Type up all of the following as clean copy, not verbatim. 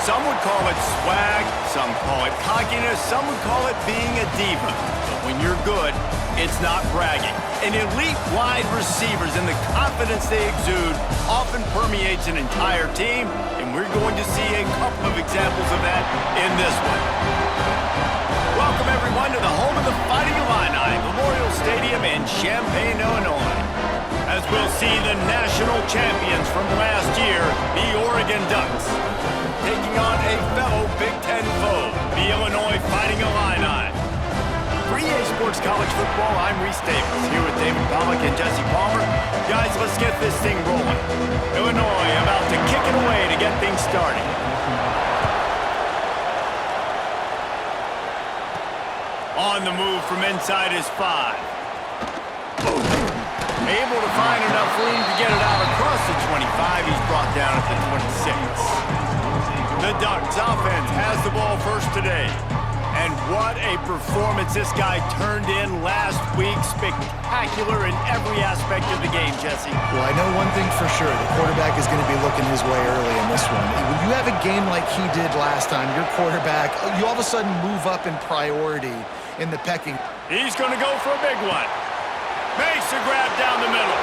Some would call it swag, some call it cockiness, some would call it being a diva. But when you're good, it's not bragging. And elite wide receivers and the confidence they exude often permeates an entire team, and we're going to see a couple of examples of that in this one. Welcome, everyone, to the home of the Fighting Illini, Memorial Stadium in Champaign, Illinois, as we'll see the national champions from last year, the Oregon Ducks, taking on a fellow Big Ten foe, the Illinois Fighting Illini. For EA Sports College Football, I'm Reese Davis, here with David Pollack and Jesse Palmer. Guys, let's get this thing rolling. Illinois about to kick it away to get things started. On the move from inside his 5. Able to find enough room to get it out across the 25. He's brought down at the 26. The Ducks offense has the ball first today. And what a performance this guy turned in last week. Spectacular in every aspect of the game, Jesse. Well, I know one thing for sure. The quarterback is going to be looking his way early in this one. When you have a game like he did last time, your quarterback, you all of a sudden move up in priority in the pecking. He's going to go for a big one. Makes a grab down the middle.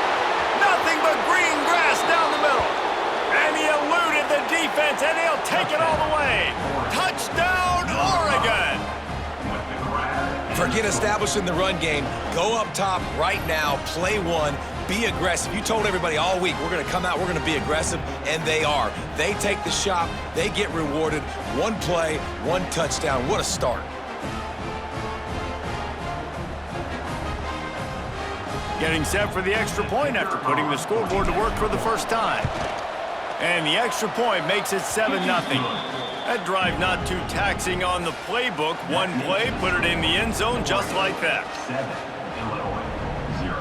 Nothing but green grass down the middle. And he eluded the defense, and he'll take it all the way. Touchdown, Oregon! Forget establishing the run game. Go up top right now, play one, be aggressive. You told everybody all week, we're going to come out, we're going to be aggressive, and they are. They take the shot, they get rewarded. One play, one touchdown. What a start. Getting set for the extra point after putting the scoreboard to work for the first time. And the extra point makes it 7-0. That drive not too taxing on the playbook. One play, put it in the end zone just like that. 7, Illinois, 0.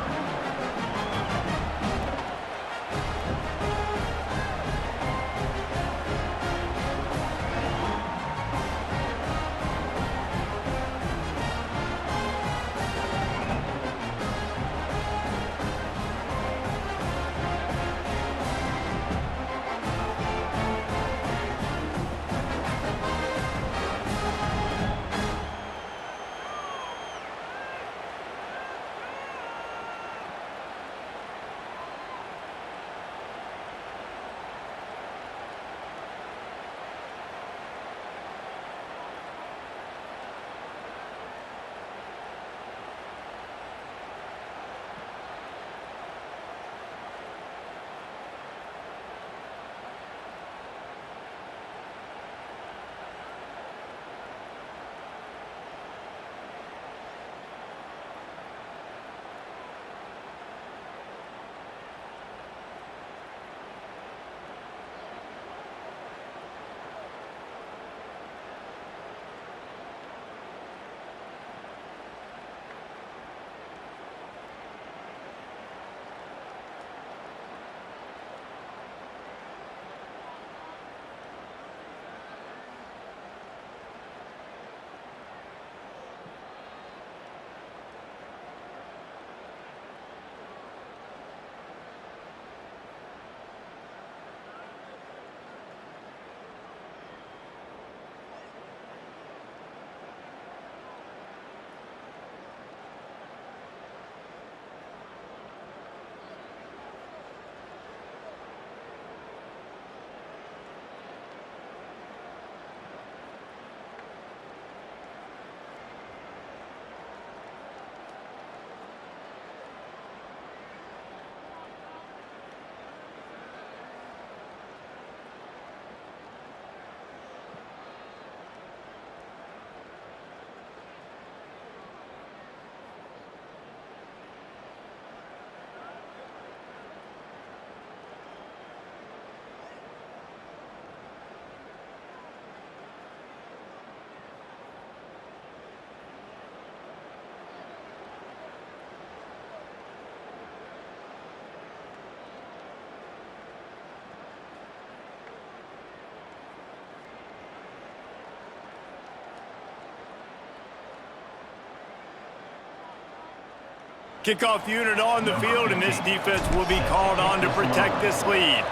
Kickoff unit on the field, and this defense will be called on to protect this lead.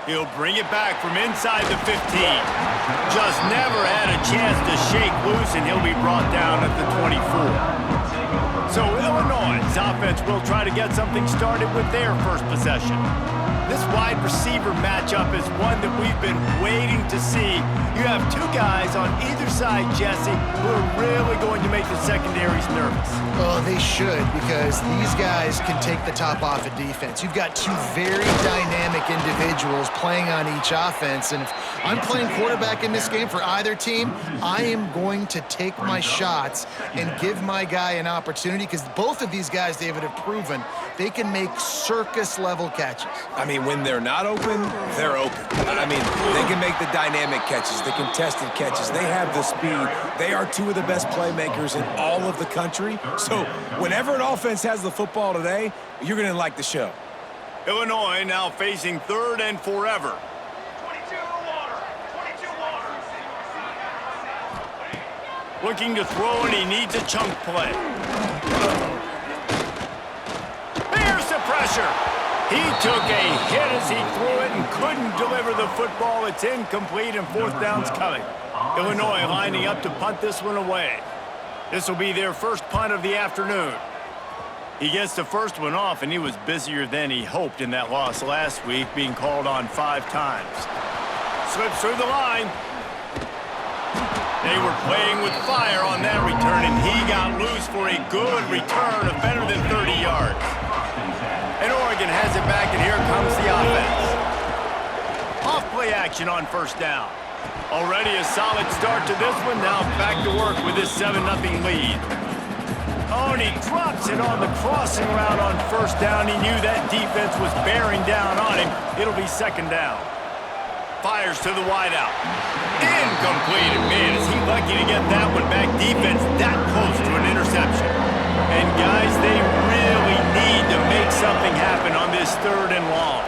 He'll bring it back from inside the 15. Just never had a chance to shake loose, and he'll be brought down at the 24. So Illinois' offense will try to get something started with their first possession. This wide receiver matchup is one that we've been waiting to see. You have two guys on either side, Jesse, who are really going to make the secondaries nervous. Well, they should, because these guys can take the top off a defense. You've got two very dynamic individuals playing on each offense, and if I'm playing quarterback in this game for either team, I am going to take my shots and give my guy an opportunity, because both of these guys, David, have proven they can make circus-level catches. I mean, when they're not open, they're open. I mean, they can make the dynamic catches, the contested catches. They have the speed. They are two of the best playmakers in all of the country. So whenever an offense has the football today, you're going to like the show. Illinois now facing 3rd and forever. 22 water. 22 water. Looking to throw, and he needs a chunk play. There's the pressure. He took a hit as he threw it and couldn't deliver the football. It's incomplete, and 4th down's coming. Illinois lining up to punt this one away. This will be their first punt of the afternoon. He gets the first one off, and he was busier than he hoped in that loss last week, being called on 5 times. Slips through the line. They were playing with fire on that return, and he got loose for a good return of better than 30 yards. And Oregon has it back, and here comes the offense. Off-play action on 1st down. Already a solid start to this one. Now back to work with his 7-0 lead. Oh, and he drops it on the crossing route on 1st down. He knew that defense was bearing down on him. It'll be 2nd down. Fires to the wideout. Incomplete. And man, is he lucky to get that one back. Defense that close to an interception. And guys, they really need to make something happen on this 3rd and long.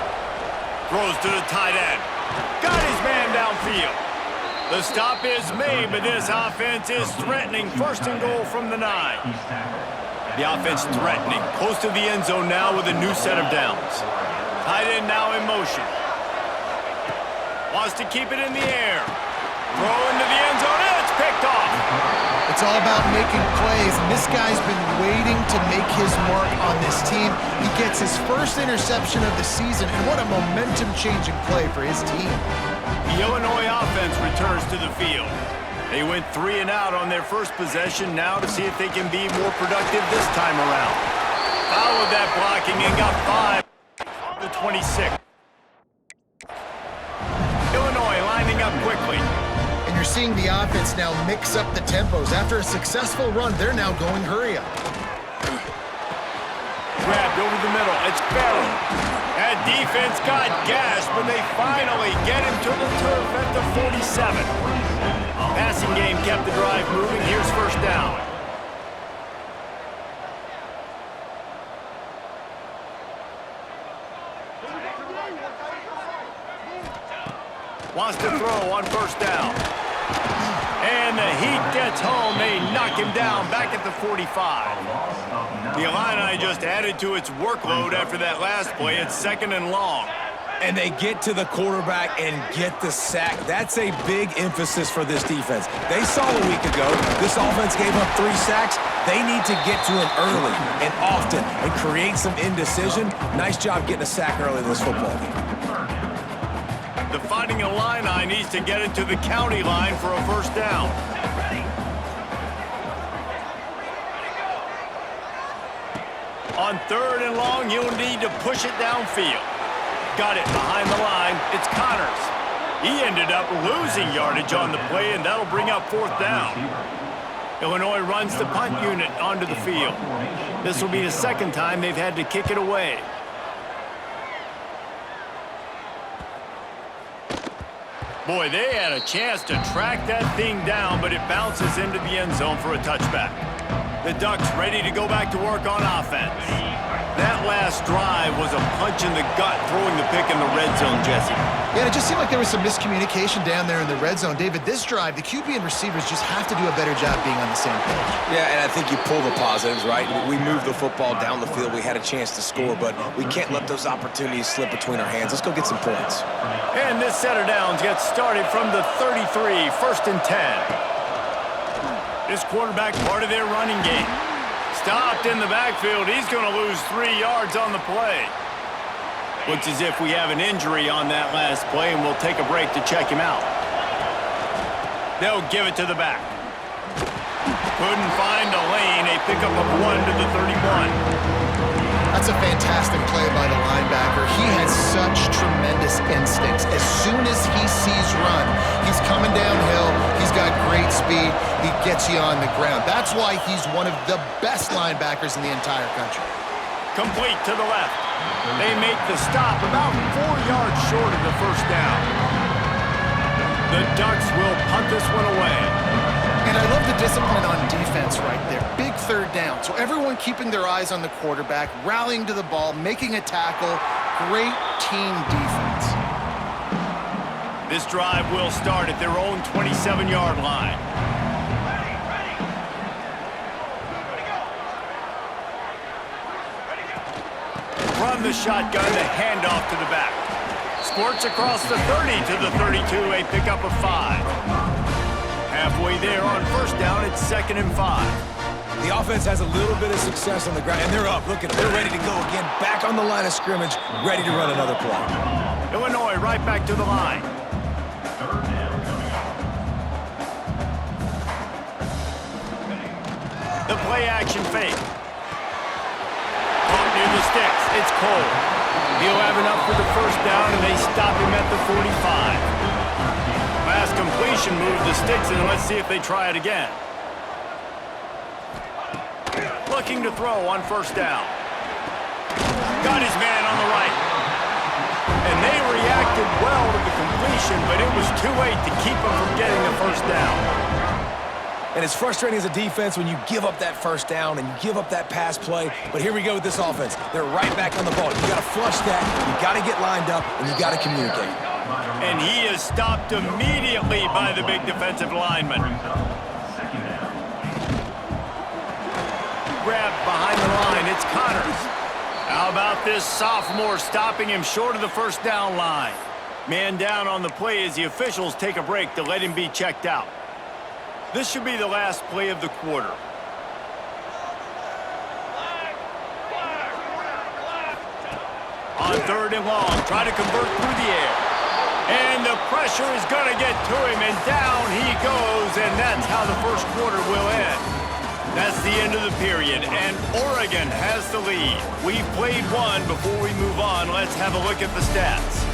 Throws to the tight end. Got his man downfield. The stop is made, but this offense is threatening. 1st and goal from the 9. The offense threatening. Close to the end zone now with a new set of downs. Tight end now in motion. Wants to keep it in the air. Throw into the end zone. It's picked off. It's all about making plays, and this guy's been waiting to make his mark on this team. He gets his first interception of the season, and what a momentum-changing play for his team. The Illinois offense returns to the field. They went 3 and out on their first possession, now to see if they can be more productive this time around. Followed that blocking and got 5 to 26. Illinois lining up quickly. And you're seeing the offense now mix up the tempos. After a successful run, they're now going hurry up. Grabbed over the middle. It's Ferry. That defense got gashed, but they finally get him to the turf at the 47. Passing game kept the drive moving. Here's 1st down. Wants to throw on 1st down. And the heat gets home. They knock him down back at the 45. The Illini just added to its workload after that last play. It's 2nd and long. And they get to the quarterback and get the sack. That's a big emphasis for this defense. They saw a week ago, this offense gave up 3 sacks. They need to get to him early and often and create some indecision. Nice job getting a sack early in this football game. The Fighting Illini needs to get it to the county line for a 1st down. On 3rd and long, you'll need to push it downfield. Got it behind the line. It's Connors. He ended up losing yardage on the play, and that'll bring up 4th down. Illinois runs the punt unit onto the field. This will be the 2nd time they've had to kick it away. Boy, they had a chance to track that thing down, but it bounces into the end zone for a touchback. The Ducks ready to go back to work on offense. That last drive was a punch in the gut, throwing the pick in the red zone, Jesse. Yeah, it just seemed like there was some miscommunication down there in the red zone. David, this drive, the QB and receivers just have to do a better job being on the same page. Yeah, and I think you pull the positives, right? We moved the football down the field. We had a chance to score, but we can't let those opportunities slip between our hands. Let's go get some points. And this set of downs gets started from the 33, 1st and 10. This quarterback part of their running game. Stopped in the backfield. He's going to lose 3 yards on the play. Looks as if we have an injury on that last play, and we'll take a break to check him out. They'll give it to the back. Couldn't find a lane. A pickup of 1 to the 31. That's a fantastic play by the linebacker. He has such tremendous instincts. As soon as he sees run, he's coming downhill. He's got great speed. He gets you on the ground. That's why he's one of the best linebackers in the entire country. Complete to the left. They make the stop about 4 yards short of the first down. The Ducks will punt this one away. And I love the discipline on defense right there. Big third down. So everyone keeping their eyes on the quarterback, rallying to the ball, making a tackle. Great team defense. This drive will start at their own 27-yard line. From the shotgun, the handoff to the back. Squirts across the 30 to the 32, a pickup of 5. Halfway there on first down, it's 2nd and 5. The offense has a little bit of success on the ground, and they're up. Look at them. They're ready to go again, back on the line of scrimmage, ready to run another play. Illinois right back to the line. The play action fake. Caught near the sticks. It's Cole. He'll have enough for the first down, and they stop him at the 45. Last completion moved the sticks, and let's see if they try it again. Looking to throw on first down. Got his man on the right. And they reacted well to the completion, but it was too late to keep him from getting the first down. And it's frustrating as a defense when you give up that first down and you give up that pass play. But here we go with this offense. They're right back on the ball. You got to flush that, you got to get lined up, and you got to communicate. And he is stopped immediately by the big defensive lineman. Grabbed behind the line. It's Connors. How about this sophomore stopping him short of the first down line? Man down on the play as the officials take a break to let him be checked out. This should be the last play of the quarter. On 3rd and long, try to convert through the air. And the pressure is going to get to him, and down he goes, and that's how the first quarter will end. That's the end of the period, and Oregon has the lead. We've played one. Before we move on, let's have a look at the stats.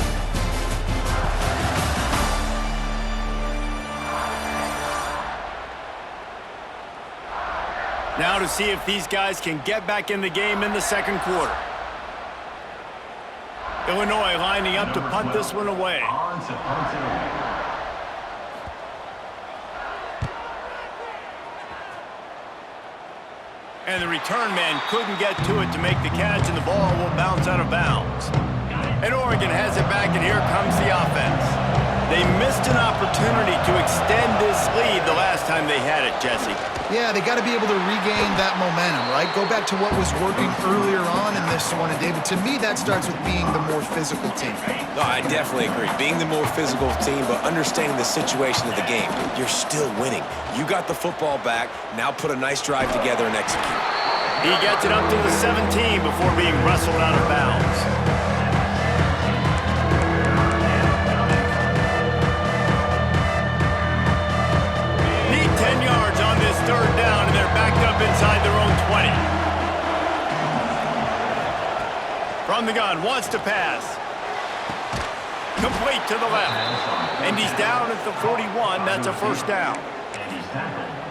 Now to see if these guys can get back in the game in the second quarter. Illinois lining up to punt this one away. And the return man couldn't get to it to make the catch, and the ball will bounce out of bounds. And Oregon has it back, and here comes the offense. They missed an opportunity to extend this lead the last time they had it, Jesse. Yeah, they got to be able to regain that momentum, right? Go back to what was working earlier on in this one. And David, to me, that starts with being the more physical team. No, I definitely agree. Being the more physical team, but understanding the situation of the game. You're still winning. You got the football back. Now put a nice drive together and execute. He gets it up to the 17 before being wrestled out of bounds. Need 10 yards on this 3rd down, and they're backed up inside their own 20. From the gun, wants to pass. Complete to the left. And he's down at the 41. That's a first down.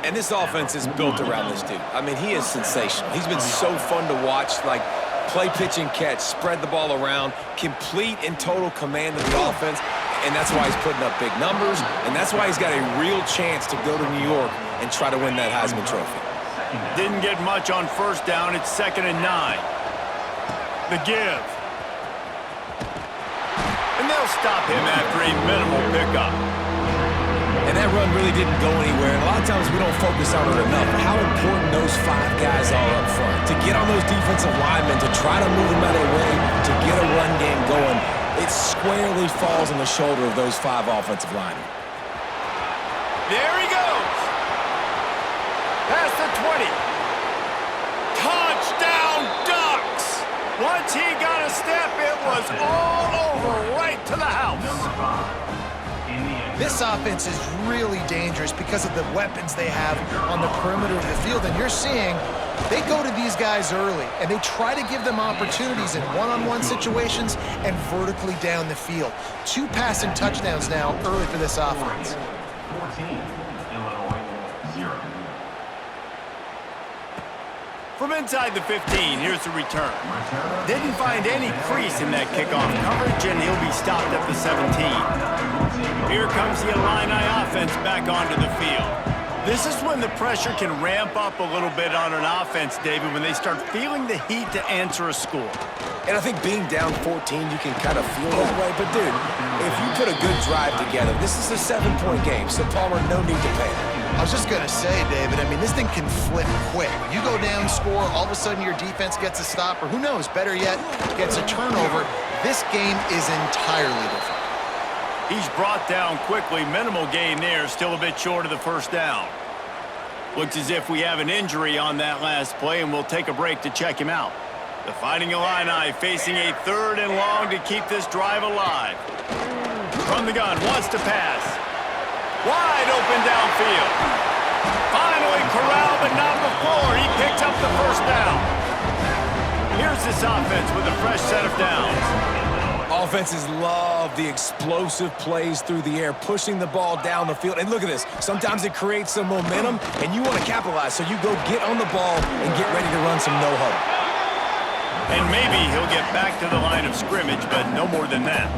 And this offense is built around this dude. I mean, he is sensational. He's been so fun to watch, like play, pitch, and catch, spread the ball around, complete and total command of the offense, and that's why he's putting up big numbers, and that's why he's got a real chance to go to New York and try to win that Heisman Trophy. Didn't get much on first down. It's 2nd and 9. The give. And they'll they'll stop him after a minimal pickup. And that run really didn't go anywhere. And a lot of times we don't focus on it enough. How important those 5 guys are up front. To get on those defensive linemen, to try to move them out of their way, to get a run game going, it squarely falls on the shoulder of those 5 offensive linemen. There he goes. Past the 20. Touchdown Ducks. Once he got a step, it was all over right to the house. This offense is really dangerous because of the weapons they have on the perimeter of the field. And you're seeing they go to these guys early, and they try to give them opportunities in one-on-one situations and vertically down the field. 2 passing touchdowns now early for this offense. 14, Illinois 0. From inside the 15, here's the return. Didn't find any crease in that kickoff coverage, and he'll be stopped at the 17. Here comes the Illini offense back onto the field. This is when the pressure can ramp up a little bit on an offense, David, when they start feeling the heat to answer a score. And I think being down 14, you can kind of feel that way. But, dude, if you put a good drive together, this is a 7-point game, so Palmer, no need to panic. I was just going to say, David, I mean, this thing can flip quick. You go down, score, all of a sudden your defense gets a stop, or who knows, better yet, gets a turnover. This game is entirely different. He's brought down quickly. Minimal gain there, still a bit short of the first down. Looks as if we have an injury on that last play, and we'll take a break to check him out. The Fighting Illini facing a 3rd and long to keep this drive alive. From the gun, wants to pass. Wide open downfield. Finally corralled, but not before. He picks up the first down. Here's this offense with a fresh set of downs. Offenses love the explosive plays through the air, pushing the ball down the field. And look at this. Sometimes it creates some momentum, and you want to capitalize. So you go get on the ball and get ready to run some no-huddle. And maybe he'll get back to the line of scrimmage, but no more than that.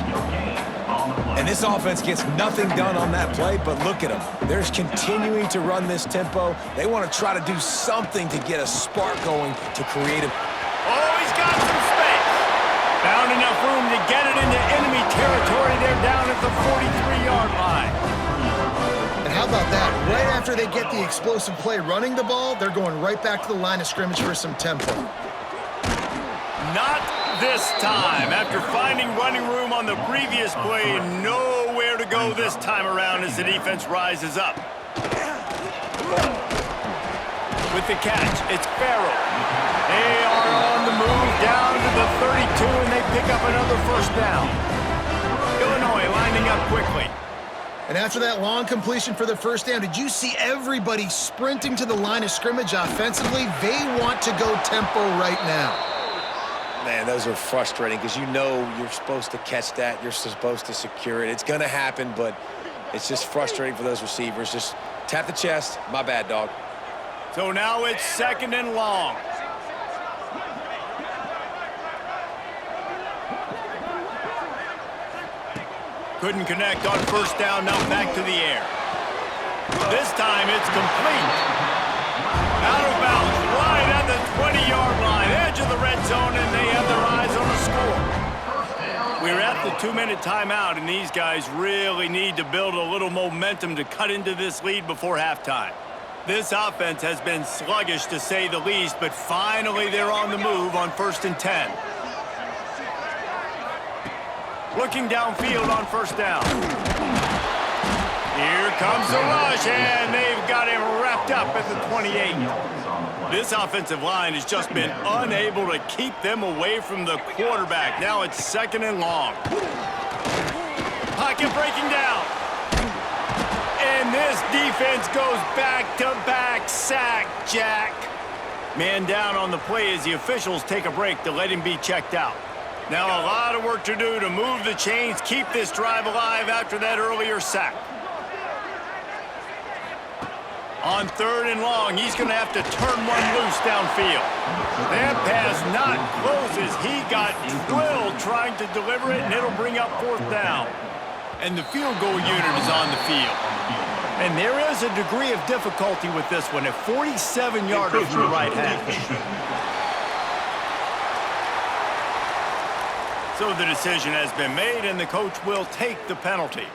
And this offense gets nothing done on that play, but look at them. They're continuing to run this tempo. They want to try to do something to get a spark going to create a... Oh, he's got some space. Found enough room to get it into enemy territory. They're down at the 43-yard line. And how about that? Right after they get the explosive play running the ball, they're going right back to the line of scrimmage for some tempo. Not this time. After finding running room on the previous play, nowhere to go this time around as the defense rises up. With the catch, it's Farrell. They are on the move down to the 32, and they pick up another first down. Illinois lining up quickly. And after that long completion for the first down, did you see everybody sprinting to the line of scrimmage offensively? They want to go tempo right now. Man, those are frustrating because you know you're supposed to catch that. You're supposed to secure it. It's going to happen, but it's just frustrating for those receivers. Just tap the chest. My bad, dog. So now it's 2nd and long. Couldn't connect on first down, now back to the air. This time it's complete. Out of bounds, right at the 20-yard line, edge of the red zone, and they have their eyes on the score. We're at the 2-minute timeout, and these guys really need to build a little momentum to cut into this lead before halftime. This offense has been sluggish, to say the least, but finally they're on the move on 1st and 10. Looking downfield on first down. Here comes the rush, and they've got him wrapped up at the 28. This offensive line has just been unable to keep them away from the quarterback. Now it's 2nd and long. Pocket breaking down. And this defense goes back-to-back sack, Jack. Man down on the play as the officials take a break to let him be checked out. Now a lot of work to do to move the chains, keep this drive alive after that earlier sack. On 3rd and long, he's going to have to turn one loose downfield. That pass not closes. He got drilled trying to deliver it, and it'll bring up 4th down. And the field goal unit is on the field. And there is a degree of difficulty with this one, a 47-yarder from the right hash. So the decision has been made, and the coach will take the penalty.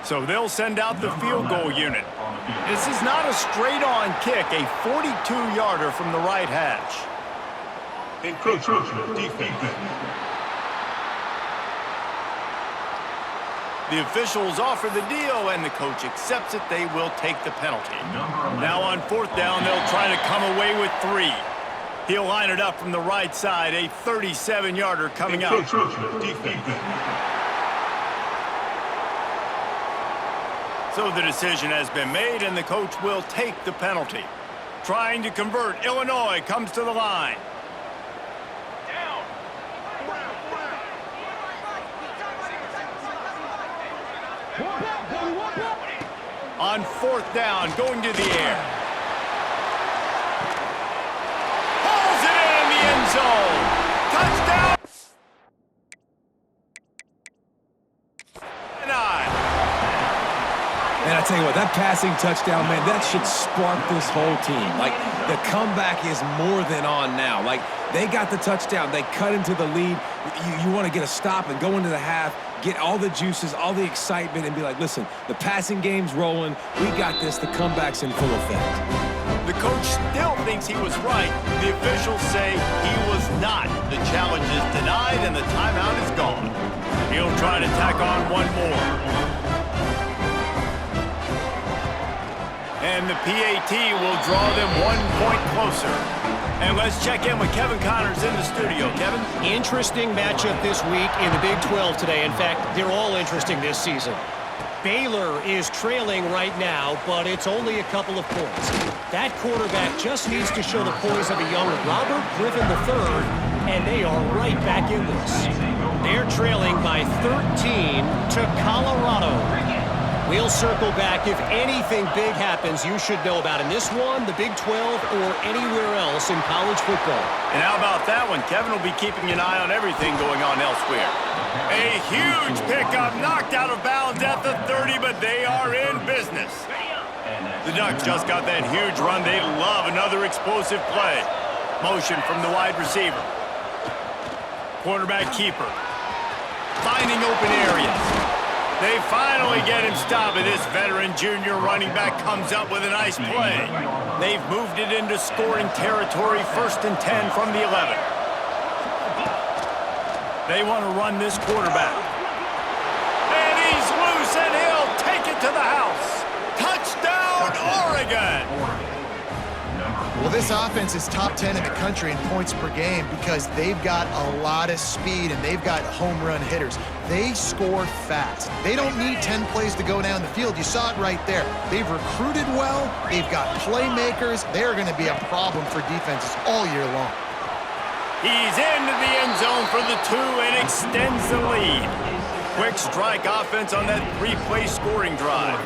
So they'll send out the field goal unit. This is not a straight-on kick, a 42-yarder from the right hash. Encroachment defense. The officials offer the deal, and the coach accepts it. They will take the penalty. Now on 4th down, they'll try to come away with 3. He'll line it up from the right side, a 37-yarder coming out. Encroachment defense. So the decision has been made, and the coach will take the penalty. Trying to convert, Illinois comes to the line. On 4th down, going to the air. Pulls it in the end zone. Touchdown! And I tell you what, that passing touchdown, man, that should spark this whole team. Like, the comeback is more than on now. Like, they got the touchdown. They cut into the lead. You want to get a stop and go into the half, get all the juices, all the excitement, and be like, listen, the passing game's rolling. We got this. The comeback's in full effect. The coach still thinks he was right. The officials say he was not. The challenge is denied, and the timeout is gone. He'll try to tack on one more. And the PAT will draw them 1 point closer. And let's check in with Kevin Connors in the studio. Kevin? Interesting matchup this week in the Big 12 today. In fact, they're all interesting this season. Baylor is trailing right now, but it's only a couple of points. That quarterback just needs to show the poise of a young Robert Griffin III, and they are right back in this. They're trailing by 13 to Colorado. We'll circle back. If anything big happens, you should know about in this one, the Big 12, or anywhere else in college football. And how about that one? Kevin will be keeping an eye on everything going on elsewhere. A huge pickup, knocked out of bounds at the 30, but they are in business. The Ducks just got that huge run. They love another explosive play. Motion from the wide receiver. Quarterback keeper. Finding open areas. They finally get him stopped, and this veteran junior running back comes up with a nice play. They've moved it into scoring territory, 1st and 10 from the 11. They want to run this quarterback. And he's loose, and he'll take it to the house. Touchdown, Oregon! Well, this offense is top 10 in the country in points per game because they've got a lot of speed and they've got home run hitters. They score fast. They don't need 10 plays to go down the field. You saw it right there. They've recruited well. They've got playmakers. They're going to be a problem for defenses all year long. He's into the end zone for the 2 and extends the lead. Quick strike offense on that 3-play scoring drive.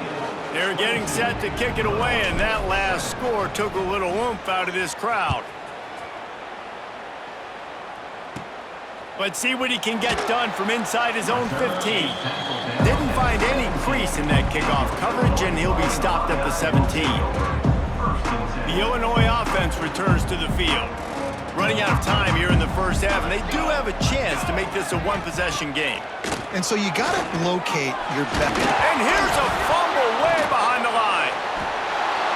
They're getting set to kick it away, and that last score took a little oomph out of this crowd. Let's see what he can get done from inside his own 15. Didn't find any crease in that kickoff coverage, and he'll be stopped at the 17. The Illinois offense returns to the field. Running out of time here in the first half, and they do have a chance to make this a one-possession game. And so you got to locate your best. And here's a fumble way behind the line.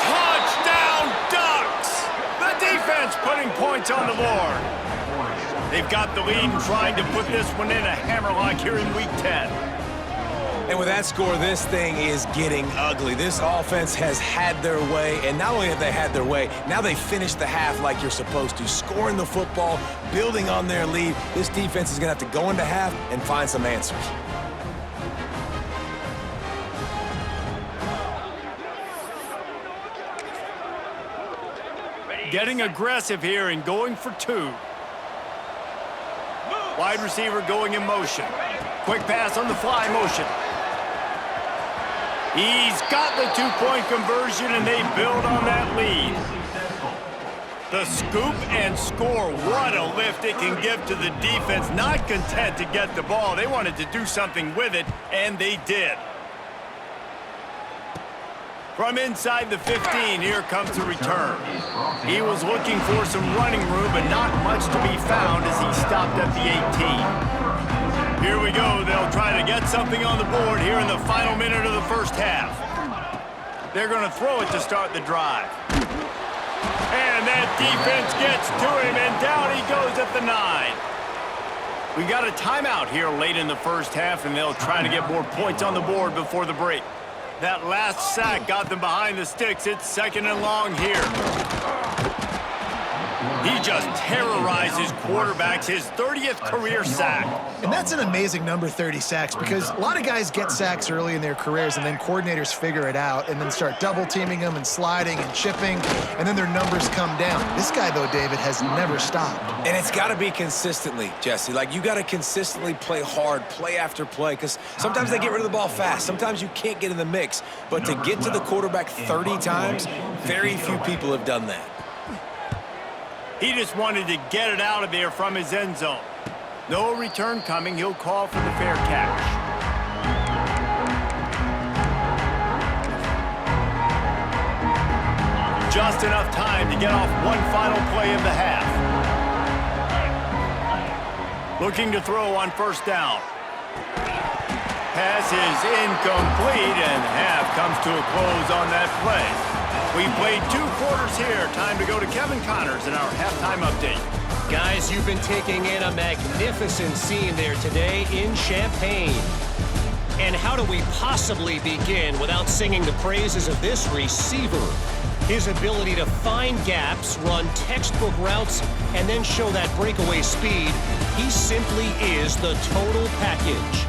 Touchdown, Ducks! The defense putting points on the board. They've got the lead and trying to put this one in a hammerlock here in Week 10. And with that score, this thing is getting ugly. This offense has had their way, and not only have they had their way, now they finished the half like you're supposed to, scoring the football, building on their lead. This defense is going to have to go into half and find some answers. Getting aggressive here and going for 2. Wide receiver going in motion. Quick pass on the fly motion. He's got the 2-point conversion, and they build on that lead. The scoop and score. What a lift it can give to the defense. Not content to get the ball. They wanted to do something with it, and they did. From inside the 15, here comes the return. He was looking for some running room, but not much to be found as he stopped at the 18. Here we go. They'll try to get something on the board here in the final minute of the first half. They're going to throw it to start the drive. And that defense gets to him, and down he goes at the 9. We got a timeout here late in the first half, and they'll try to get more points on the board before the break. That last sack got them behind the sticks. It's 2nd and long here. He just terrorizes quarterbacks, his 30th career sack. And that's an amazing number, 30 sacks, because a lot of guys get sacks early in their careers, and then coordinators figure it out and then start double-teaming them and sliding and chipping, and then their numbers come down. This guy, though, David, has never stopped. And it's got to be consistently, Jesse. Like, you got to consistently play hard, play after play, because sometimes they get rid of the ball fast. Sometimes you can't get in the mix. But to get to the quarterback 30 times, very few people have done that. He just wanted to get it out of there from his end zone. No return coming. He'll call for the fair catch. Just enough time to get off one final play of the half. Looking to throw on first down. Pass is incomplete, and half comes to a close on that play. We've played 2 quarters here. Time to go to Kevin Connors in our halftime update. Guys, you've been taking in a magnificent scene there today in Champaign. And how do we possibly begin without singing the praises of this receiver? His ability to find gaps, run textbook routes, and then show that breakaway speed. He simply is the total package.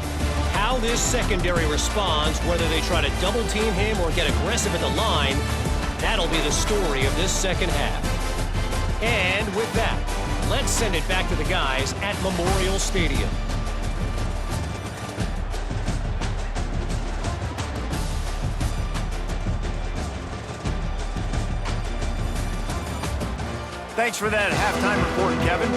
How this secondary responds, whether they try to double-team him or get aggressive at the line, that'll be the story of this second half. And with that, let's send it back to the guys at Memorial Stadium. Thanks for that halftime report, Kevin.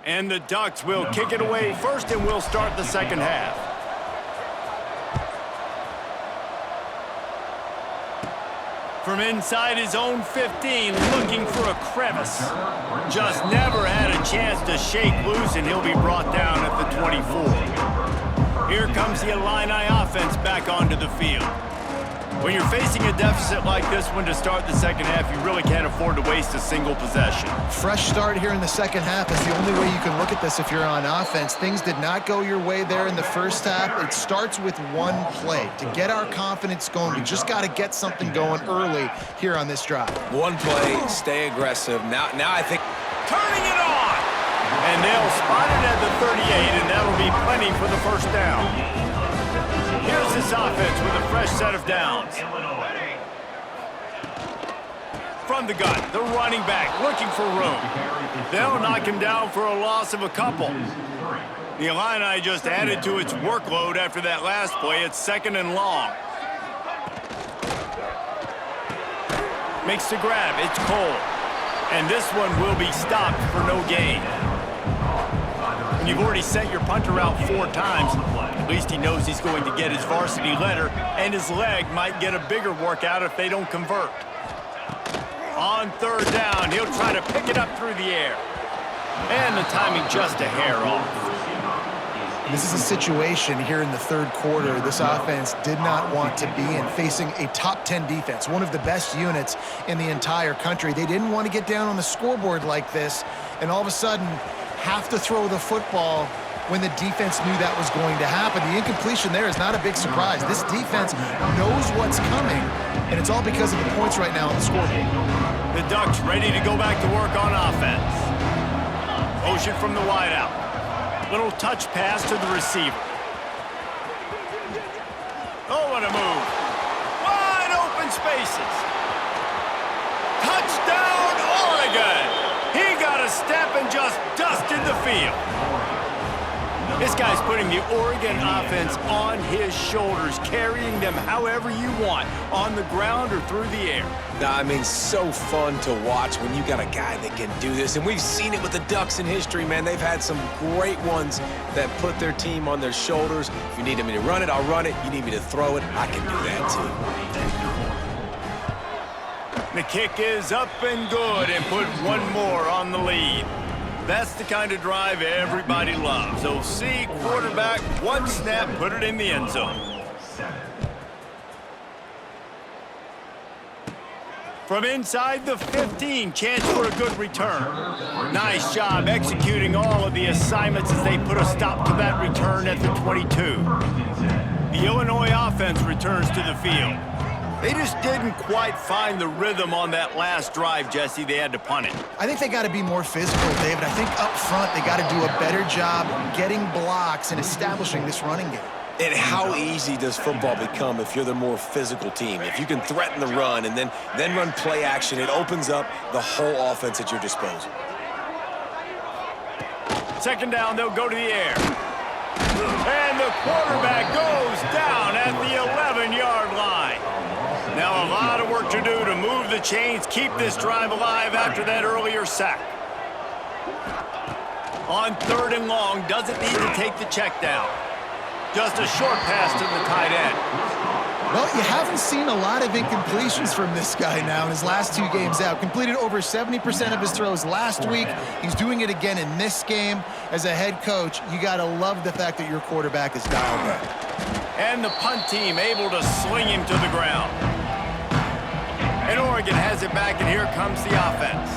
And the Ducks will kick it away first, and we'll start the second half. From inside his own 15, looking for a crevice. Just never had a chance to shake loose, and he'll be brought down at the 24. Here comes the Illini offense back onto the field. When you're facing a deficit like this one to start the second half, you really can't afford to waste a single possession. Fresh start here in the second half is the only way you can look at this if you're on offense. Things did not go your way there in the first half. It starts with one play. To get our confidence going, we just got to get something going early here on this drive. One play, stay aggressive. Now I think... Turning it on! And they'll spot it at the 38, and that'll be plenty for the first down. Here's this offense with a fresh set of downs. From the gun, the running back looking for room. They'll knock him down for a loss of a couple. The Illini just added to its workload after that last play. It's 2nd and long. Makes the grab. It's Cole. And this one will be stopped for no gain. When you've already sent your punter out 4 times, at least he knows he's going to get his varsity letter, and his leg might get a bigger workout if they don't convert. on third down. He'll try to pick it up through the air. And the timing just a hair off. This is a situation here in the third quarter this offense did not want to be in, facing a top 10 defense, one of the best units in the entire country. They didn't want to get down on the scoreboard like this and all of a sudden have to throw the football when the defense knew that was going to happen. The incompletion there is not a big surprise. This defense knows what's coming, and it's all because of the points right now on the scoreboard. The Ducks ready to go back to work on offense. Motion from the wideout. Little touch pass to the receiver. Oh, what a move. Wide open spaces. Touchdown, Oregon. He got a step and just dusted the field. This guy's putting the Oregon offense on his shoulders, carrying them however you want, on the ground or through the air. I mean, so fun to watch when you got a guy that can do this. And we've seen it with the Ducks in history, man. They've had some great ones that put their team on their shoulders. If you need me to run it, I'll run it. You need me to throw it, I can do that too. The kick is up and good and put one more on the lead. That's the kind of drive everybody loves. OC, quarterback, one snap, put it in the end zone. From inside the 15, chance for a good return. Nice job executing all of the assignments as they put a stop to that return at the 22. The Illinois offense returns to the field. They just didn't quite find the rhythm on that last drive, Jesse. They had to punt it. I think they got to be more physical, David. I think up front they got to do a better job getting blocks and establishing this running game. And how easy does football become if you're the more physical team? If you can threaten the run and then run play action, it opens up the whole offense at your disposal. Second down, they'll go to the air. And the quarterback goes down at the 11-yard line. Now a lot of work to do to move the chains, keep this drive alive after that earlier sack. On third and long, doesn't need to take the check down. Just a short pass to the tight end. Well, you haven't seen a lot of incompletions from this guy now in his last two games out. Completed over 70% of his throws last week. He's doing it again in this game. As a head coach, you got to love the fact that your quarterback is dialed in. And the punt team able to sling him to the ground. And Oregon has it back, and here comes the offense.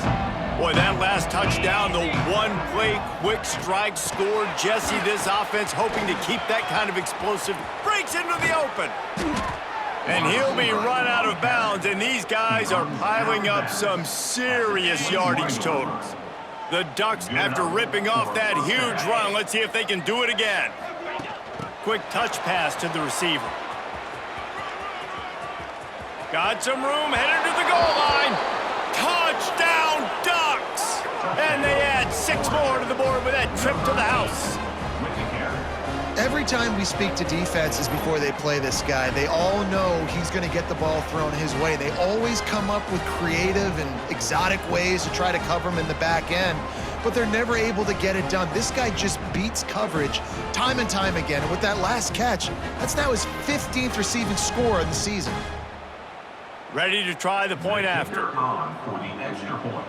Boy, that last touchdown, the one-play quick strike scored. Jesse, this offense hoping to keep that kind of explosive. Breaks into the open. And he'll be run out of bounds, and these guys are piling up some serious yardage totals. The Ducks, after ripping off that huge run, let's see if they can do it again. Quick touch pass to the receiver. Got some room, headed to the goal line. Touchdown, Ducks! And they add 6 more to the board with that trip to the house. Every time we speak to defenses before they play this guy, they all know he's going to get the ball thrown his way. They always come up with creative and exotic ways to try to cover him in the back end, but they're never able to get it done. This guy just beats coverage time and time again. And with that last catch, that's now his 15th receiving score of the season. Ready to try the point after. For the extra point.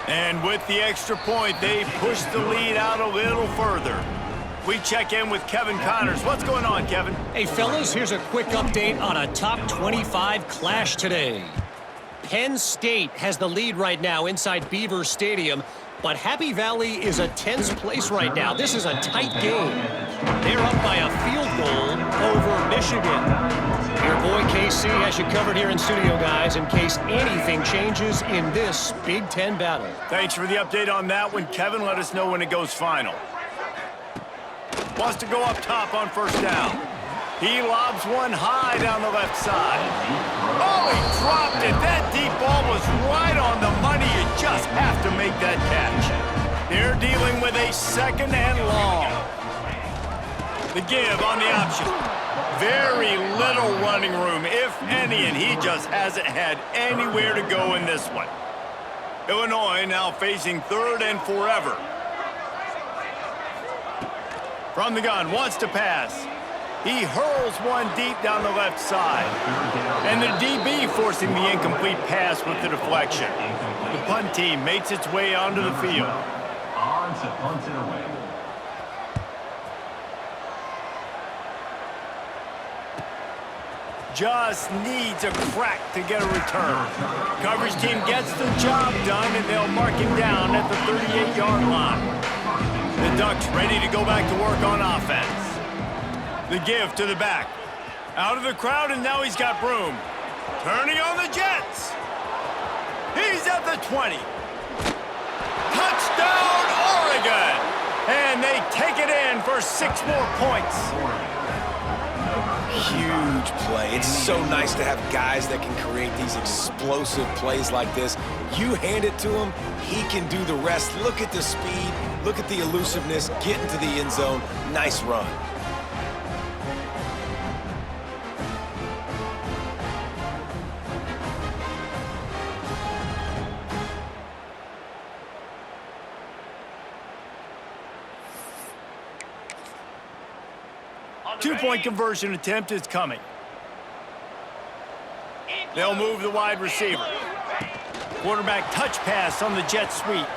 And with the extra point, they push the lead out a little further. We check in with Kevin Connors. What's going on, Kevin? Hey, fellas, here's a quick update on a top 25 clash today. Penn State has the lead right now inside Beaver Stadium, but Happy Valley is a tense place right now. This is a tight game. They're up by a field goal over Michigan. Your boy KC has you covered here in studio, guys, in case anything changes in this Big Ten battle. Thanks for the update on that one, Kevin. Let us know when it goes final. Wants to go up top on first down. He lobs one high down the left side. Oh, he dropped it. That deep ball was right on the money. You just have to make that catch. They're dealing with a second and long. The give on the option. Very little running room, if any, and he just hasn't had anywhere to go in this one. Illinois now facing third and forever. From the gun, wants to pass. He hurls one deep down the left side. And the DB forcing the incomplete pass with the deflection. The punt team makes its way onto the field. On to punt it away. Just needs a crack to get a return. Coverage team gets the job done, and they'll mark him down at the 38-yard line. The Ducks ready to go back to work on offense. The give to the back. Out of the crowd, and now he's got room. Turning on the Jets. He's at the 20. Touchdown, Oregon! And they take it in for 6 more points. Huge play. It's so nice to have guys that can create these explosive plays like this. You hand it to him, he can do the rest. Look at the speed, look at the elusiveness, get into the end zone. Nice run. Two-point conversion attempt is coming. They'll move the wide receiver. Quarterback touch pass on the jet sweep.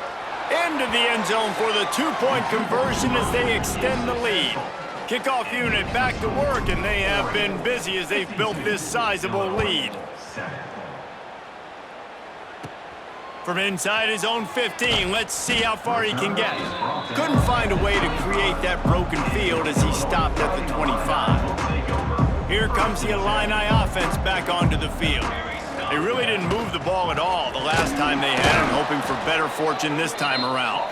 Into the end zone for the two-point conversion as they extend the lead. Kickoff unit back to work, and they have been busy as they've built this sizable lead. From inside his own 15, let's see how far he can get. Couldn't find a way to create that broken field as he stopped at the 25. Here comes the Illini offense back onto the field. They really didn't move the ball at all the last time they had it, hoping for better fortune this time around.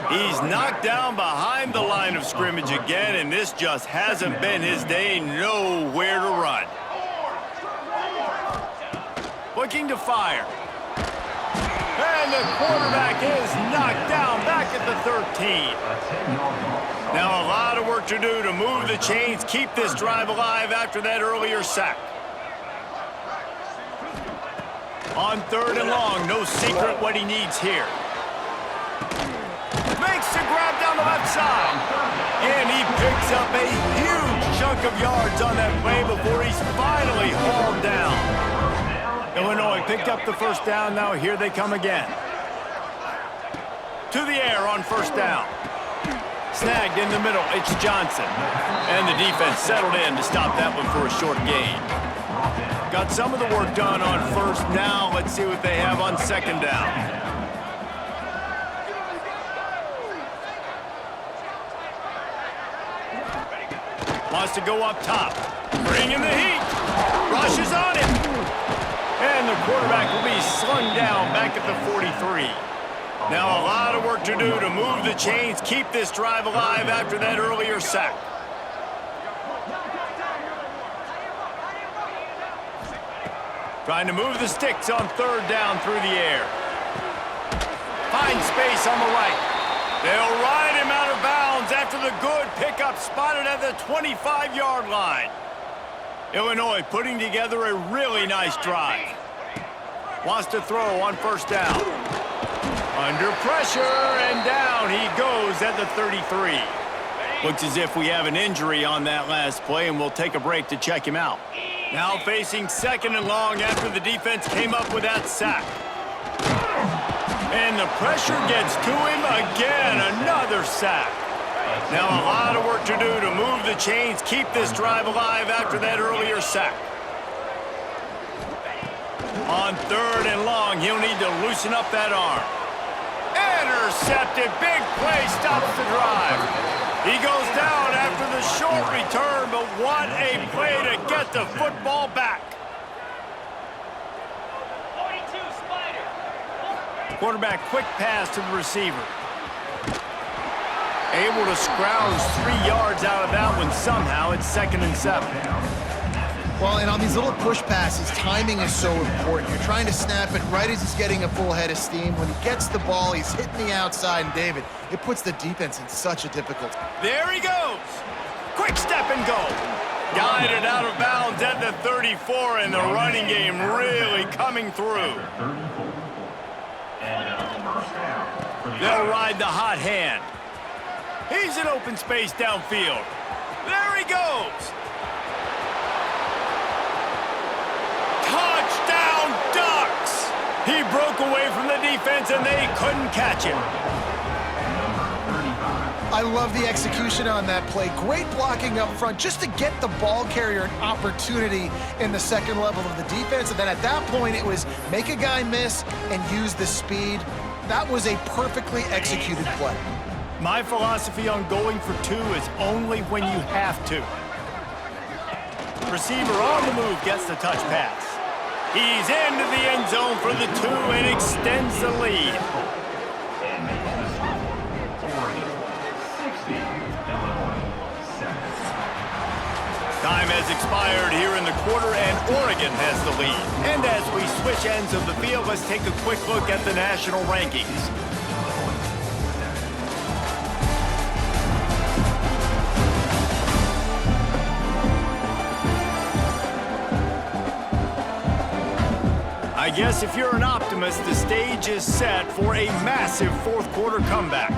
He's knocked down behind the line of scrimmage again, and this just hasn't been his day. Nowhere to run. Looking to fire. And the quarterback is knocked down back at the 13. Now a lot of work to do to move the chains, keep this drive alive after that earlier sack. On 3rd and long, no secret what he needs here. Makes the grab down the left side. And he picks up a huge chunk of yards on that play before he's finally hauled down. Illinois picked up the first down. Now here they come again. To the air on first down. Snagged in the middle. It's Johnson. And the defense settled in to stop that one for a short gain. Got some of the work done on first. Now let's see what they have on second down. Wants to go up top. Bringing the heat. Rushes on him. And the quarterback will be slung down back at the 43. Now a lot of work to do to move the chains, keep this drive alive after that earlier sack. Trying to move the sticks on 3rd down through the air. Finds space on the right. They'll ride him out of bounds after the good pickup spotted at the 25-yard line. Illinois putting together a really nice drive. Wants to throw on first down. Under pressure, and down he goes at the 33. Looks as if we have an injury on that last play, and we'll take a break to check him out. Now facing 2nd and long after the defense came up with that sack. And the pressure gets to him again, another sack. Now a lot of work to do to move the chains, keep this drive alive after that earlier sack. On 3rd and long, he'll need to loosen up that arm. Intercepted, big play, stops the drive. He goes down after the short return, but what a play to get the football back. Quarterback quick pass to the receiver. Able to scrounge 3 yards out of that one somehow. It's 2nd and 7. Well, and on these little push passes, timing is so important. You're trying to snap it right as he's getting a full head of steam. When he gets the ball, he's hitting the outside, and David, it puts the defense in such a difficult. There he goes. Quick step and go. Guided out of bounds at the 34, and the running game really coming through. They'll ride the hot hand. He's in open space downfield. There he goes. broke away from the defense, and they couldn't catch him. I love the execution on that play. Great blocking up front just to get the ball carrier an opportunity in the second level of the defense. And then at that point, it was make a guy miss and use the speed. That was a perfectly executed play. My philosophy on going for two is only when you have to. Receiver on the move gets the touch pass. He's into the end zone for the two and extends the lead. Time has expired here in the quarter, and Oregon has the lead. And as we switch ends of the field, let's take a quick look at the national rankings. I guess if you're an optimist, the stage is set for a massive fourth quarter comeback.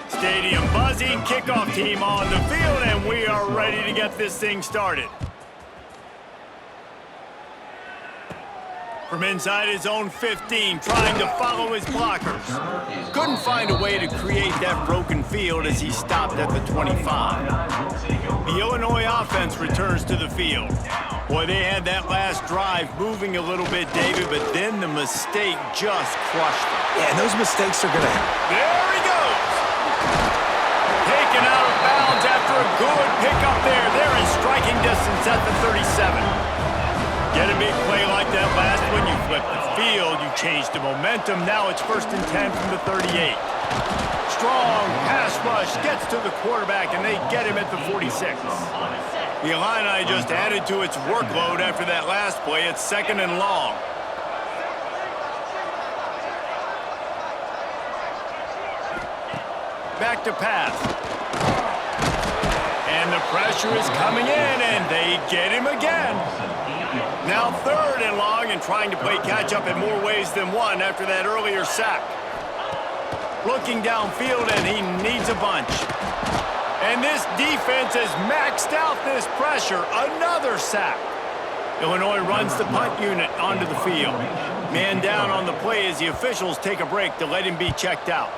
Stadium buzzing, kickoff team on the field, and we are ready to get this thing started. From inside his own 15, trying to follow his blockers. Couldn't find a way to create that broken field as he stopped at the 25. The Illinois offense returns to the field. Boy, they had that last drive moving a little bit, David, but then the mistake just crushed them. Yeah, and those mistakes are going to happen. There he goes! Taken out of bounds after a good pickup there. They're in striking distance at the 37. Get a big play like that last one, you flip the field, you change the momentum. Now it's 1st and 10 from the 38. Strong pass rush gets to the quarterback, and they get him at the 46. The Illini just added to its workload after that last play. It's 2nd and long. Back to pass. And the pressure is coming in, and they get him again. Now 3rd and long, and trying to play catch-up in more ways than one after that earlier sack. Looking downfield, and he needs a bunch. And this defense has maxed out this pressure. Another sack. Illinois runs the punt unit onto the field. Man down on the play as the officials take a break to let him be checked out.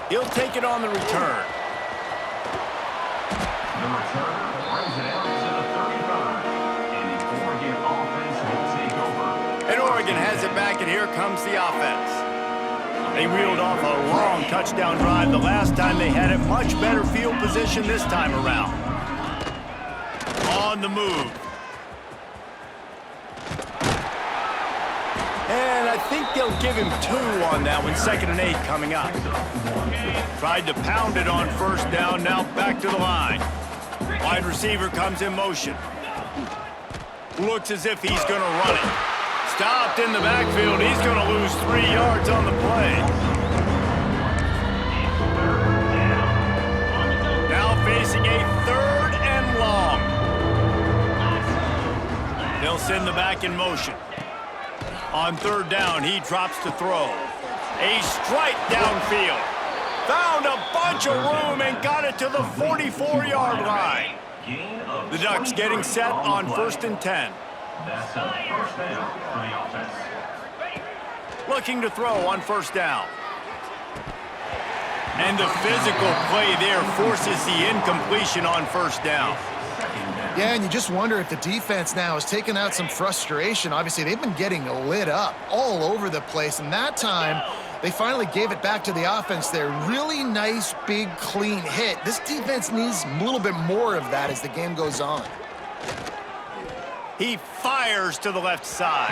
He'll take it on the return. The return brings it out to the 35. And the Oregon offense will take over. And Oregon has it back, and here comes the offense. They reeled off a long touchdown drive the last time. They had it much better field position this time around. On the move. And I think they'll give him 2 on that one. 2nd and 8 coming up. Tried to pound it on 1st down. Now back to the line. Wide receiver comes in motion. Looks as if he's going to run it. Stopped in the backfield. He's going to lose 3 yards on the play. Now facing a 3rd and long. They'll send the back in motion. On 3rd down, he drops to throw. A strike downfield. Found a bunch of room and got it to the 44-yard line. The Ducks getting set on 1st and 10. That's a 1st down for the offense. Looking to throw on 1st down. And the physical play there forces the incompletion on 1st down. Yeah, and you just wonder if the defense now has taken out some frustration. Obviously, they've been getting lit up all over the place, and that time they finally gave it back to the offense there. Really nice, big, clean hit. This defense needs a little bit more of that as the game goes on. He fires to the left side.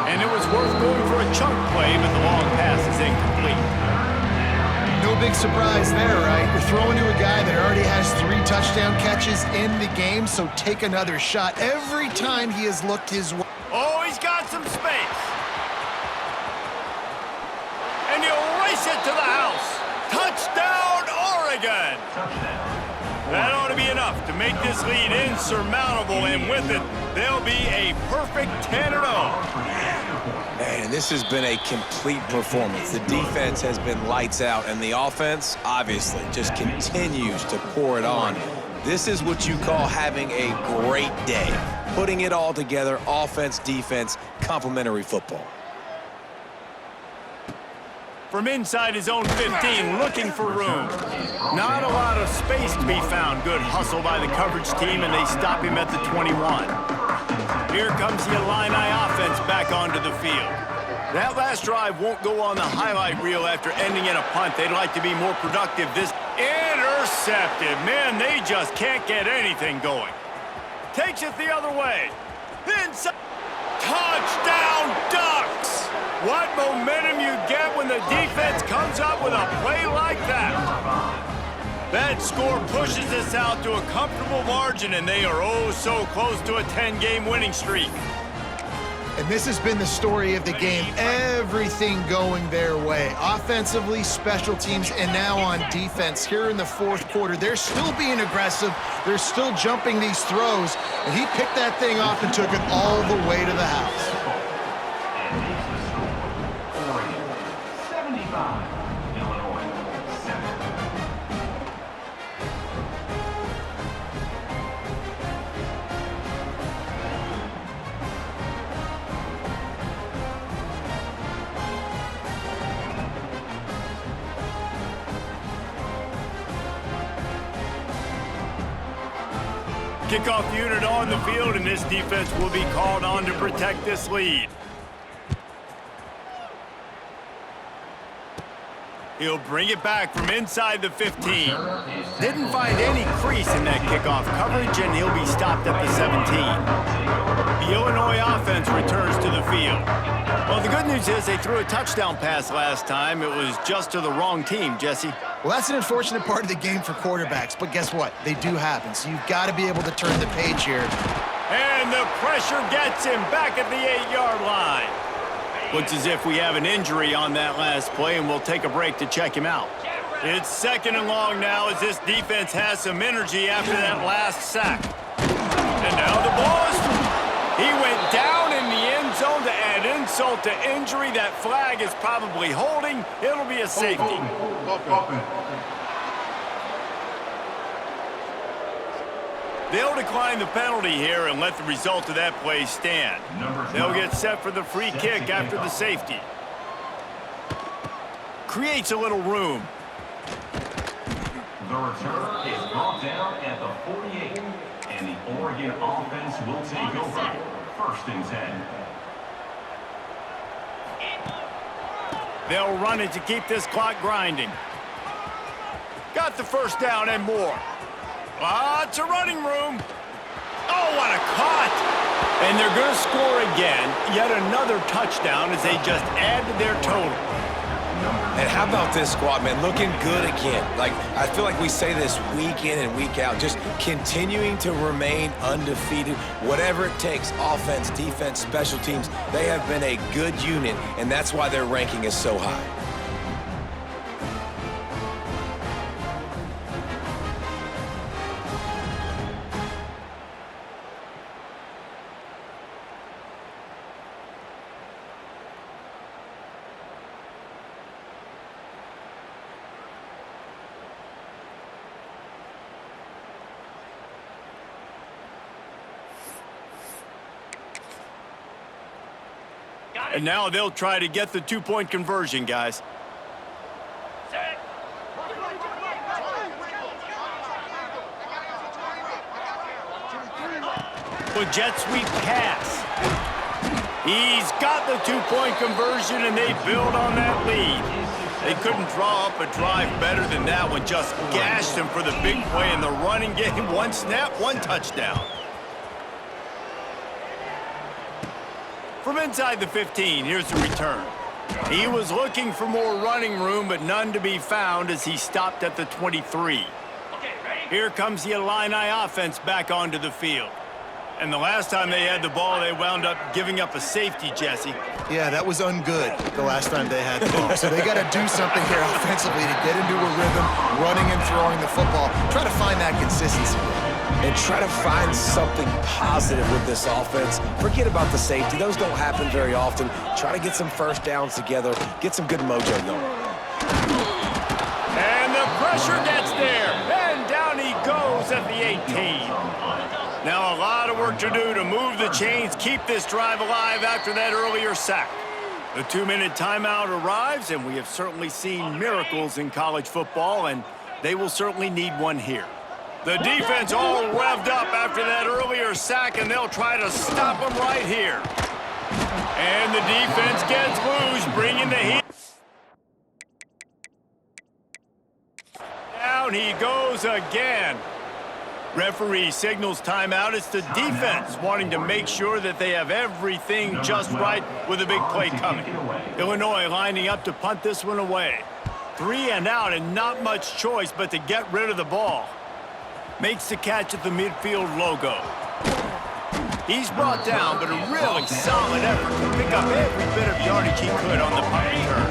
And it was worth going for a chunk play, but the long pass is incomplete. No big surprise there, right? You're throwing to a guy that already has 3 touchdown catches in the game, so take another shot every time he has looked his way. Oh, he's got some space. And he'll race it to the house. Touchdown, Oregon! That ought to be enough to make this lead insurmountable, and with it, they'll be a perfect 10-0. Man, this has been a complete performance. The defense has been lights out, and the offense, obviously, just continues to pour it on. This is what you call having a great day. Putting it all together, offense, defense, complementary football. From inside his own 15, looking for room. Not a lot of space to be found. Good hustle by the coverage team, and they stop him at the 21. Here comes the Illini offense back onto the field. That last drive won't go on the highlight reel after ending in a punt. They'd like to be more productive. This intercepted. Man, they just can't get anything going. Takes it the other way. Inside. Touchdown, Ducks! What momentum you get when the defense comes up with a play like that. That score pushes us out to a comfortable margin, and they are oh so close to a 10-game winning streak. And this has been the story of the game. Everything going their way. Offensively, special teams, and now on defense. Here in the fourth quarter, they're still being aggressive. They're still jumping these throws. And he picked that thing off and took it all the way to the house. And 75, Illinois 7. Kickoff unit on the field, and this defense will be called on to protect this lead. He'll bring it back from inside the 15. Didn't find any crease in that kickoff coverage, and he'll be stopped at the 17. The Illinois offense returns to the field. Well, the good news is they threw a touchdown pass last time. It was just to the wrong team, Jesse. Well, that's an unfortunate part of the game for quarterbacks, but guess what? They do happen, so you've got to be able to turn the page here. And the pressure gets him back at the 8-yard line. Looks as if we have an injury on that last play, and we'll take a break to check him out. It's 2nd and long now as this defense has some energy after that last sack. And now the ball is... He went down in the end zone to add insult to injury. That flag is probably holding. It'll be a safety. They'll decline the penalty here and let the result of that play stand. They'll get set for the free kick after the safety. Creates a little room. The return is brought down at the 48, and the Oregon offense will take over. 1st and 10. They'll run it to keep this clock grinding. Got the first down and more. Lots of running room. Oh, what a cut! And they're going to score again. Yet another touchdown as they just add to their total. And how about this squad, man? Looking good again. Like, I feel like we say this week in and week out, just continuing to remain undefeated. Whatever it takes, offense, defense, special teams, they have been a good unit, and that's why their ranking is so high. And now they'll try to get the 2-point conversion, guys. A jet sweep pass. He's got the 2-point conversion, and they build on that lead. They couldn't draw up a drive better than that one. Just gashed them for the big play in the running game. 1 snap, 1 touchdown. From inside the 15, here's the return. He was looking for more running room, but none to be found as he stopped at the 23. Here comes the Illini offense back onto the field. And the last time they had the ball, they wound up giving up a safety, Jesse. Yeah, that was ungood the last time they had the ball. So they got to do something here offensively to get into a rhythm, running and throwing the football. Try to find that consistency. And try to find something positive with this offense. Forget about the safety. Those don't happen very often. Try to get some first downs together. Get some good mojo going. And the pressure gets there. And down he goes at the 18. Now a lot of work to do to move the chains, keep this drive alive after that earlier sack. The 2-minute timeout arrives, and we have certainly seen miracles in college football, and they will certainly need one here. The defense all revved up after that earlier sack, and they'll try to stop them right here. And the defense gets loose, bringing the heat. Down he goes again. Referee signals timeout. It's the defense wanting to make sure that they have everything just right with a big play coming. Illinois lining up to punt this one away. 3 and out, and not much choice but to get rid of the ball. Makes the catch at the midfield logo. He's brought down, but a really solid effort to pick up every bit of yardage he could on the punt return.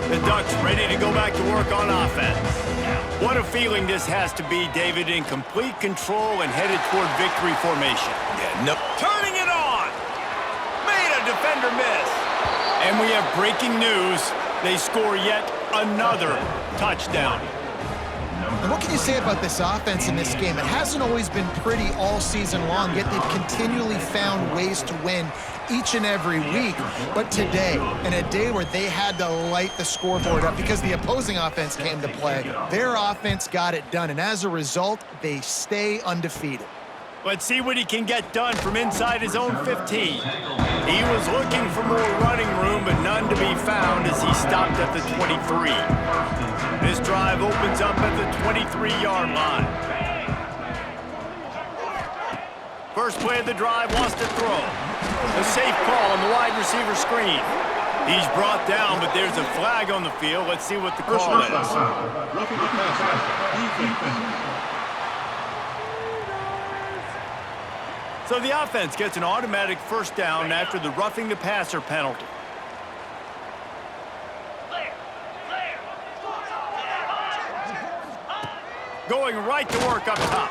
The Ducks ready to go back to work on offense. What a feeling this has to be, David, in complete control and headed toward victory formation. Turning it on! Made a defender miss. And we have breaking news. They score yet another touchdown. And what can you say about this offense in this game? It hasn't always been pretty all season long, yet they've continually found ways to win each and every week. But today, in a day where they had to light the scoreboard up because the opposing offense came to play, their offense got it done. And as a result, they stay undefeated. Let's see what he can get done from inside his own 15. He was looking for more running room, but none to be found as he stopped at the 23. This drive opens up at the 23-yard line. First play of the drive, wants to throw. A safe call on the wide receiver screen. He's brought down, but there's a flag on the field. Let's see what the call is. So the offense gets an automatic first down after the roughing the passer penalty. Going right to work up top.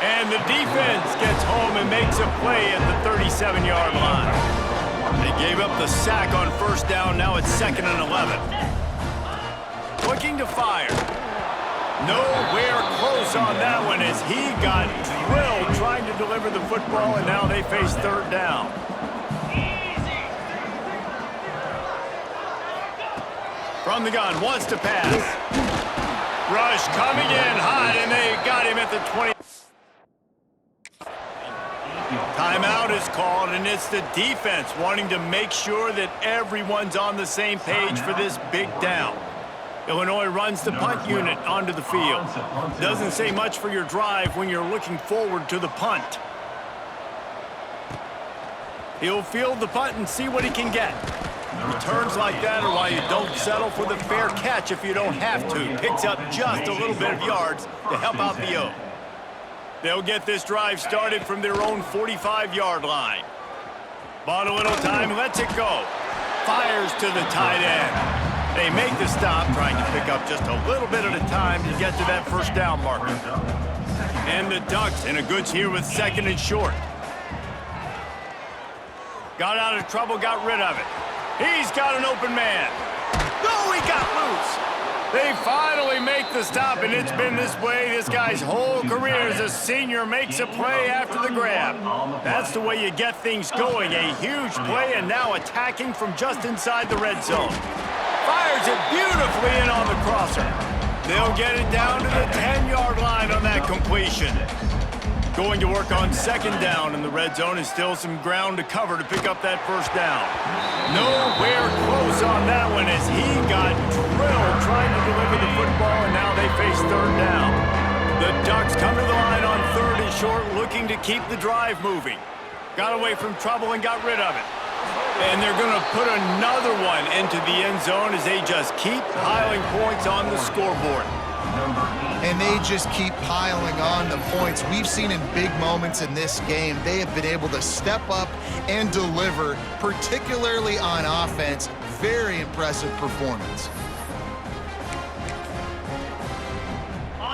And the defense gets home and makes a play at the 37-yard line. They gave up the sack on first down. Now it's 2nd and 11. Looking to fire. Nowhere close on that one as he got drilled trying to deliver the football, and now they face 3rd down. From the gun, wants to pass. Rush coming in hot, and they got him at the 20. Timeout is called, and it's the defense wanting to make sure that everyone's on the same page for this big down. Illinois runs the punt unit onto the field. Doesn't say much for your drive when you're looking forward to the punt. He'll field the punt and see what he can get. Returns like that are why you don't settle for the fair catch if you don't have to. Picks up just a little bit of yards to help out the O. They'll get this drive started from their own 45-yard line. Bought a little time, lets it go. Fires to the tight end. They make the stop, trying to pick up just a little bit at a time to get to that first down marker. And the Ducks in a goods here with 2nd and short. Got out of trouble, got rid of it. He's got an open man. No, he got loose. They finally make the stop, and it's been this way this guy's whole career as a senior. Makes a play after the grab. That's the way you get things going. A huge play, and now attacking from just inside the red zone. Fires it beautifully in on the crosser. They'll get it down to the 10-yard line on that completion. Going to work on 2nd down in the red zone, and still some ground to cover to pick up that first down. Nowhere close on that one as he got drilled trying to deliver the football, and now they face 3rd down. The Ducks come to the line on 3rd and short, looking to keep the drive moving. Got away from trouble and got rid of it. And they're going to put another one into the end zone as they just keep piling points on the scoreboard. And they just keep piling on the points. We've seen in big moments in this game, they have been able to step up and deliver, particularly on offense. Very impressive performance.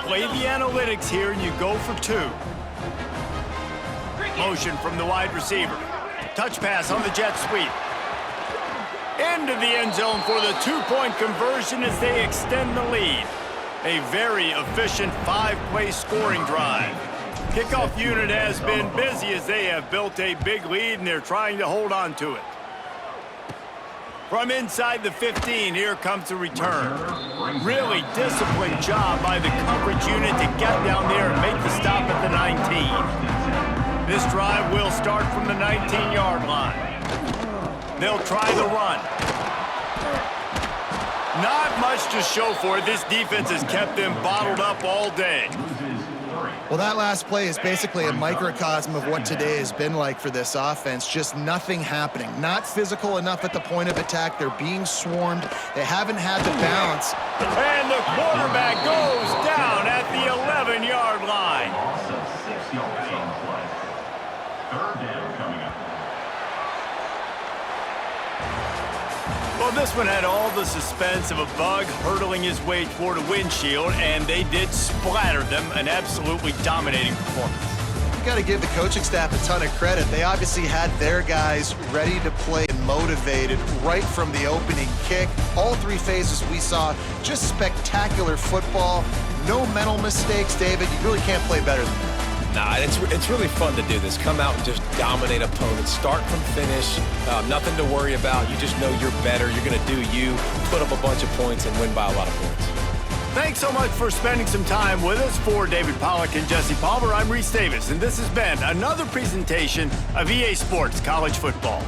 Play the analytics here, and you go for 2. Motion from the wide receiver. Touch pass on the jet sweep. Into the end zone for the 2-point conversion as they extend the lead. A very efficient 5-play scoring drive. Kickoff unit has been busy as they have built a big lead, and they're trying to hold on to it. From inside the 15, here comes the return. Really disciplined job by the coverage unit to get down there and make the stop at the 19. This drive will start from the 19-yard line. They'll try the run. Not much to show for it. This defense has kept them bottled up all day. Well, that last play is basically a microcosm of what today has been like for this offense. Just nothing happening. Not physical enough at the point of attack. They're being swarmed. They haven't had the balance. And the quarterback goes down at the 11-yard line. Loss of 6 yards on the play. 3rd down coming up. Well, this one had all the suspense of a bug hurtling his way toward a windshield, and they did splatter them. An absolutely dominating performance. You got to give the coaching staff a ton of credit. They obviously had their guys ready to play and motivated right from the opening kick. All 3 phases we saw, just spectacular football. No mental mistakes, David. You really can't play better than that. Nah, it's really fun to do this. Come out and just dominate opponents. Start from finish. Nothing to worry about. You just know you're better. You're going to do you, put up a bunch of points, and win by a lot of points. Thanks so much for spending some time with us. For David Pollack and Jesse Palmer, I'm Reese Davis, and this has been another presentation of EA Sports College Football.